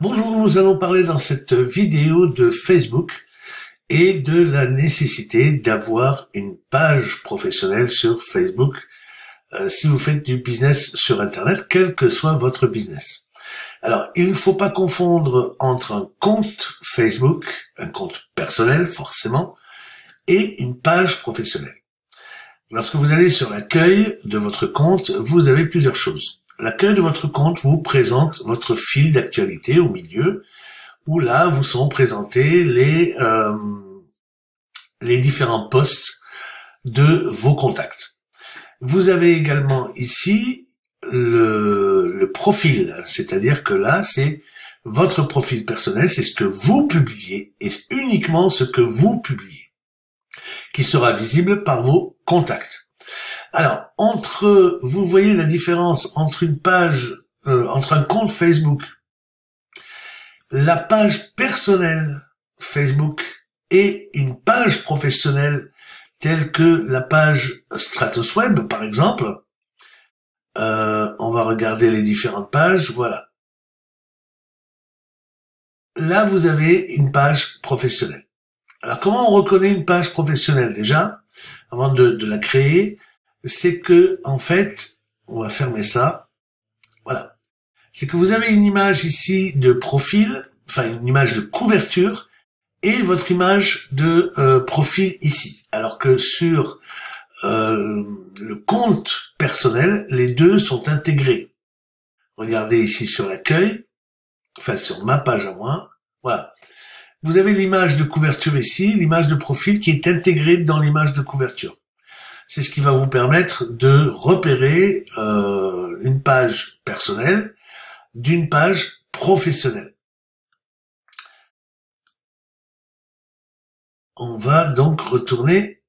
Bonjour, nous allons parler dans cette vidéo de Facebook et de la nécessité d'avoir une page professionnelle sur Facebook si vous faites du business sur Internet, quel que soit votre business. Alors, il ne faut pas confondre entre un compte Facebook, un compte personnel forcément, et une page professionnelle. Lorsque vous allez sur l'accueil de votre compte, vous avez plusieurs choses. L'accueil de votre compte vous présente votre fil d'actualité au milieu, où là vous sont présentés les différents posts de vos contacts. Vous avez également ici le profil, c'est-à-dire que là c'est votre profil personnel, c'est ce que vous publiez et uniquement ce que vous publiez, qui sera visible par vos contacts. Alors, vous voyez la différence entre une page, entre un compte Facebook, la page personnelle Facebook et une page professionnelle telle que la page StratosWeb, par exemple. On va regarder les différentes pages, voilà. Là, vous avez une page professionnelle. Alors, comment on reconnaît une page professionnelle déjà, avant de la créer? C'est que, en fait, on va fermer ça, voilà. C'est que vous avez une image ici de profil, enfin une image de couverture, et votre image de profil ici. Alors que sur le compte personnel, les deux sont intégrés. Regardez ici sur l'accueil, enfin sur ma page à moi, voilà. Vous avez l'image de couverture ici, l'image de profil qui est intégrée dans l'image de couverture. C'est ce qui va vous permettre de repérer une page personnelle d'une page professionnelle. On va donc retourner.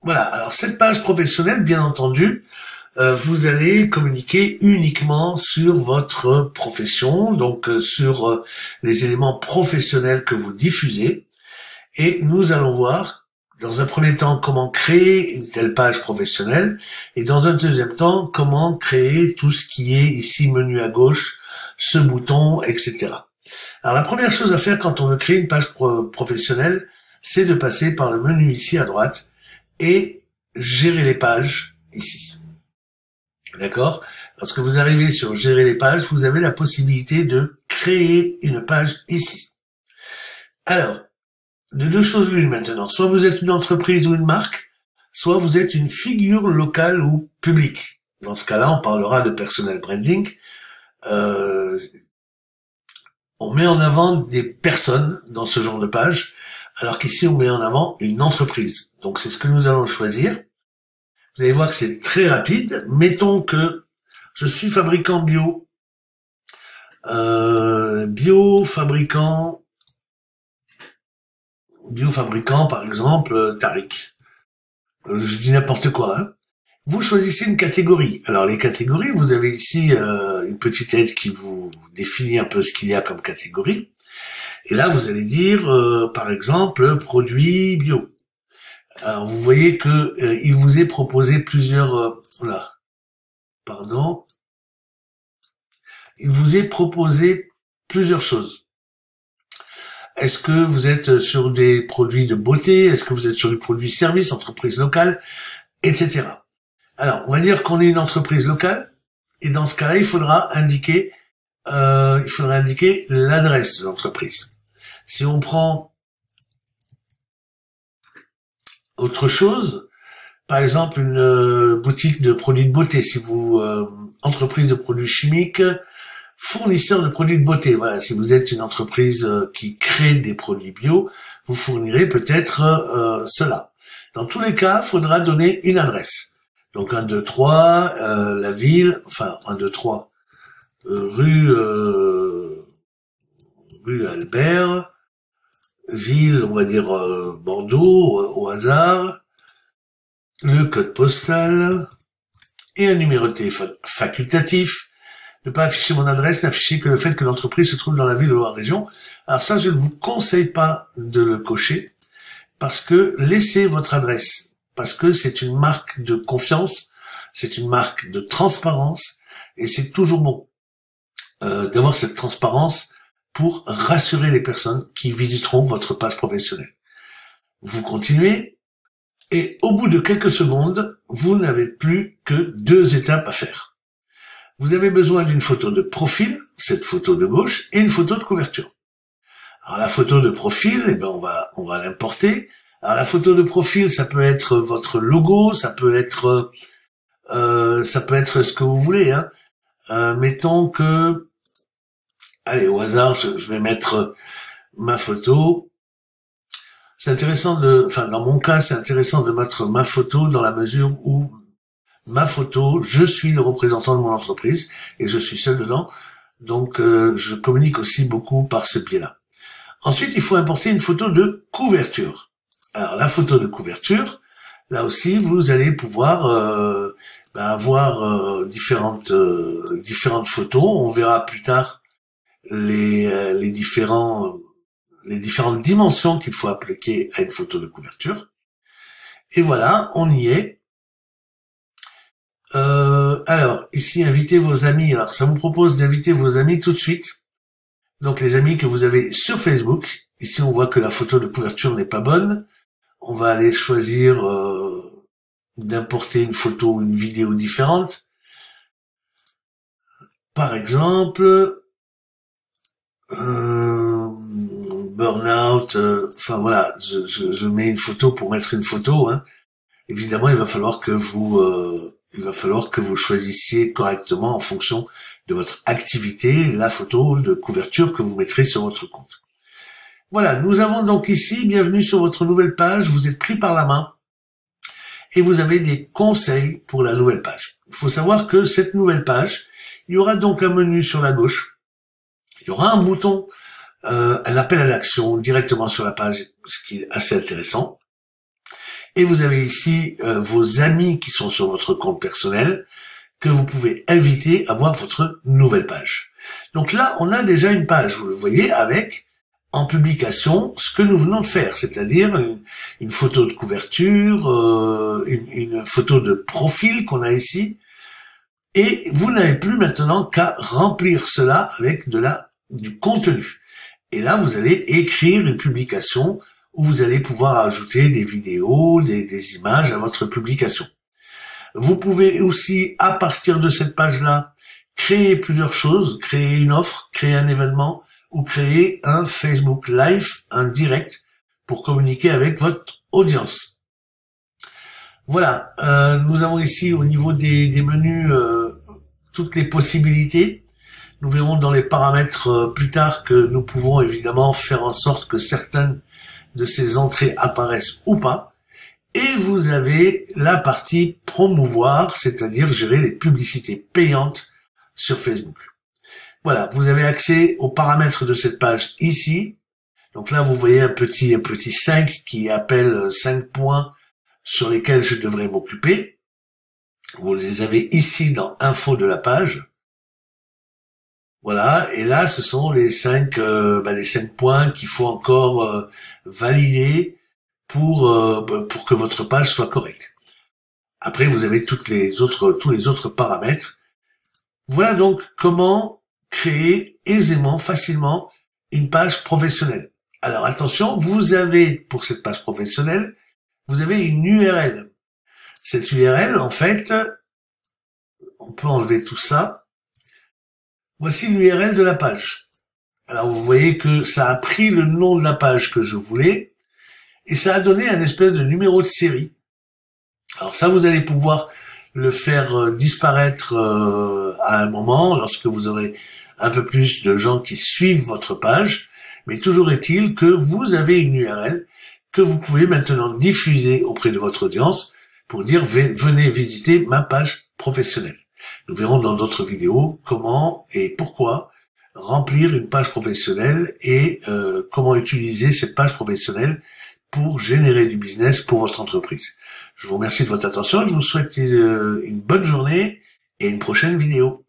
Voilà, alors cette page professionnelle, bien entendu, vous allez communiquer uniquement sur votre profession, donc sur les éléments professionnels que vous diffusez. Et nous allons voir dans un premier temps, comment créer une telle page professionnelle, et dans un deuxième temps, comment créer tout ce qui est ici menu à gauche, ce bouton, etc. Alors la première chose à faire quand on veut créer une page professionnelle, c'est de passer par le menu ici à droite et gérer les pages ici. D'accord? Lorsque vous arrivez sur gérer les pages, vous avez la possibilité de créer une page ici. Alors, de deux choses l'une maintenant. Soit vous êtes une entreprise ou une marque, soit vous êtes une figure locale ou publique. Dans ce cas-là, on parlera de personal branding. On met en avant des personnes dans ce genre de page, alors qu'ici, on met en avant une entreprise. Donc, c'est ce que nous allons choisir. Vous allez voir que c'est très rapide. Mettons que je suis fabricant bio. Biofabricant, par exemple, Tariq. Je dis n'importe quoi. Hein. Vous choisissez une catégorie. Alors, les catégories, vous avez ici une petite aide qui vous définit un peu ce qu'il y a comme catégorie. Et là, vous allez dire, par exemple, produits bio. Alors, vous voyez que il vous est proposé plusieurs... Il vous est proposé plusieurs choses. Est-ce que vous êtes sur des produits de beauté? Est-ce que vous êtes sur des produits services, entreprises locales, etc. Alors, on va dire qu'on est une entreprise locale, et dans ce cas-là, il faudra indiquer l'adresse de l'entreprise. Si on prend autre chose, par exemple une boutique de produits de beauté, si vous entreprise de produits chimiques, fournisseur de produits de beauté. Voilà, si vous êtes une entreprise qui crée des produits bio, vous fournirez peut-être cela. Dans tous les cas, il faudra donner une adresse. Donc 1, 2, 3, la ville, enfin 1, 2, 3, rue Albert, ville, on va dire Bordeaux au hasard, le code postal et un numéro de téléphone facultatif. Ne pas afficher mon adresse, n'afficher que le fait que l'entreprise se trouve dans la ville ou la région. Alors ça, je ne vous conseille pas de le cocher, parce que laissez votre adresse, parce que c'est une marque de confiance, c'est une marque de transparence, et c'est toujours bon d'avoir cette transparence pour rassurer les personnes qui visiteront votre page professionnelle. Vous continuez et au bout de quelques secondes, vous n'avez plus que 2 étapes à faire. Vous avez besoin d'une photo de profil, cette photo de gauche, et une photo de couverture. Alors la photo de profil, eh ben on va l'importer. Alors la photo de profil, ça peut être votre logo, ça peut être ce que vous voulez. Mettons que, allez, au hasard, je vais mettre ma photo. C'est intéressant dans mon cas, c'est intéressant de mettre ma photo dans la mesure où ma photo, je suis le représentant de mon entreprise et je suis seul dedans. Donc, je communique aussi beaucoup par ce biais-là. Ensuite, il faut importer une photo de couverture. Alors, la photo de couverture, là aussi, vous allez pouvoir avoir différentes photos. On verra plus tard les différentes dimensions qu'il faut appliquer à une photo de couverture. Et voilà, on y est. Alors, ici, invitez vos amis. Alors, ça vous propose d'inviter vos amis tout de suite. Donc, les amis que vous avez sur Facebook. Ici, on voit que la photo de couverture n'est pas bonne. On va aller choisir d'importer une photo ou une vidéo différente. Par exemple, burn-out. Enfin, voilà, je mets une photo pour mettre une photo. Évidemment, il va falloir que vous choisissiez correctement en fonction de votre activité la photo de couverture que vous mettrez sur votre compte. Voilà, nous avons donc ici, bienvenue sur votre nouvelle page, vous êtes pris par la main et vous avez des conseils pour la nouvelle page. Il faut savoir que cette nouvelle page, il y aura donc un menu sur la gauche, il y aura un bouton, un appel à l'action directement sur la page, ce qui est assez intéressant. Et vous avez ici vos amis qui sont sur votre compte personnel que vous pouvez inviter à voir votre nouvelle page. Donc là, on a déjà une page, vous le voyez, avec en publication ce que nous venons de faire, c'est-à-dire une photo de couverture, une photo de profil qu'on a ici. Et vous n'avez plus maintenant qu'à remplir cela avec du contenu. Et là, vous allez écrire une publication où vous allez pouvoir ajouter des vidéos, des images à votre publication. Vous pouvez aussi, à partir de cette page-là, créer plusieurs choses, créer une offre, créer un événement ou créer un Facebook Live, un direct pour communiquer avec votre audience. Voilà, nous avons ici au niveau des menus toutes les possibilités. Nous verrons dans les paramètres plus tard que nous pouvons évidemment faire en sorte que certaines de ces entrées apparaissent ou pas. Et vous avez la partie promouvoir, c'est-à-dire gérer les publicités payantes sur Facebook. Voilà, vous avez accès aux paramètres de cette page ici. Donc là, vous voyez un petit 5 qui appelle 5 points sur lesquels je devrais m'occuper. Vous les avez ici dans info de la page. Voilà, et là, ce sont les 5 points qu'il faut encore valider pour que votre page soit correcte. Après, vous avez tous les autres paramètres. Voilà donc comment créer aisément, facilement, une page professionnelle. Alors attention, vous avez, pour cette page professionnelle, vous avez une URL. Cette URL, en fait, on peut enlever tout ça. Voici l'URL de la page. Alors vous voyez que ça a pris le nom de la page que je voulais et ça a donné un espèce de numéro de série. Alors ça, vous allez pouvoir le faire disparaître à un moment lorsque vous aurez un peu plus de gens qui suivent votre page. Mais toujours est-il que vous avez une URL que vous pouvez maintenant diffuser auprès de votre audience pour dire venez visiter ma page professionnelle. Nous verrons dans d'autres vidéos comment et pourquoi remplir une page professionnelle et comment utiliser cette page professionnelle pour générer du business pour votre entreprise. Je vous remercie de votre attention et je vous souhaite une bonne journée et une prochaine vidéo.